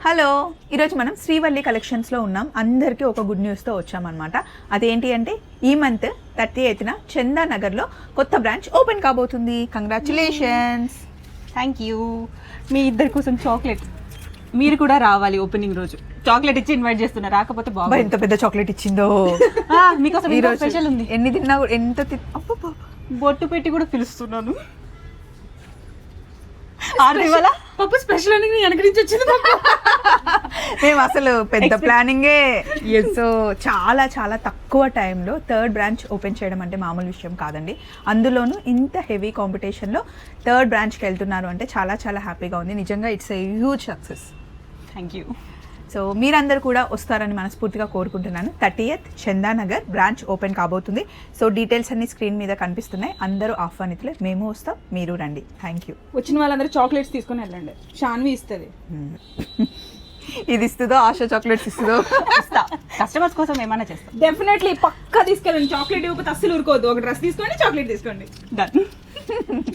Hello, ఈరోజు మనం శ్రీవల్లి కలెక్షన్స్లో ఉన్నాం. అందరికీ ఒక గుడ్ న్యూస్తో వచ్చామన్నమాట. అదేంటి అంటే ఈ మంత్ 30th చందానగర్లో కొత్త బ్రాంచ్ ఓపెన్ కాబోతుంది. కంగ్రాచులేషన్స్. Thank you. మీ ఇద్దరి కోసం చాక్లెట్, మీరు కూడా రావాలి ఓపెనింగ్ రోజు. చాక్లెట్ ఇచ్చి ఇన్వైట్ చేస్తున్నా, రాకపోతే బాగా. ఎంత పెద్ద చాక్లెట్ ఇచ్చిందో మీకోసం ఈరోజు స్పెషల్ ఉంది. ఎన్ని తిన్నా ఎంత బొట్టు పెట్టి కూడా పిలుస్తున్నాను. పప్పు స్పెషల్ అని వెనక నుంచి వచ్చింది. మేము అసలు పెద్ద ప్లానింగే. సో చాలా చాలా తక్కువ టైంలో థర్డ్ బ్రాంచ్ ఓపెన్ చేయడం అంటే మామూలు విషయం కాదండి. అందులోనూ ఇంత హెవీ కాంపిటీషన్లో థర్డ్ బ్రాంచ్కి వెళ్తున్నారు అంటే చాలా చాలా హ్యాపీగా ఉంది. నిజంగా it's a huge success. Thank you. So మీరందరూ కూడా వస్తారని మనస్ఫూర్తిగా కోరుకుంటున్నాను. 30th చందానగర్ బ్రాంచ్ ఓపెన్ కాబోతుంది. సో డీటెయిల్స్ అన్ని స్క్రీన్ మీద కనిపిస్తున్నాయి. అందరూ ఆహ్వానితులే. మేము వస్తాం, మీరు రండి. Thank you. వచ్చిన వాళ్ళందరూ చాక్లెట్స్ తీసుకొని వెళ్ళండి. షాన్వి ఇస్తుంది. ఇది ఇస్తుందో, ఆశ చాక్లెట్స్ ఇస్తుందో. కస్టమర్స్ కోసం ఏమైనా చేస్తాం. డెఫినెట్లీ పక్కా తీసుకెళ్ళండి. చాక్లెట్ ఇవ్వకపోతే అస్సలు ఊరుకోవద్దు. ఒక డ్రెస్ తీసుకోండి, చాక్లెట్ తీసుకోండి. డన్.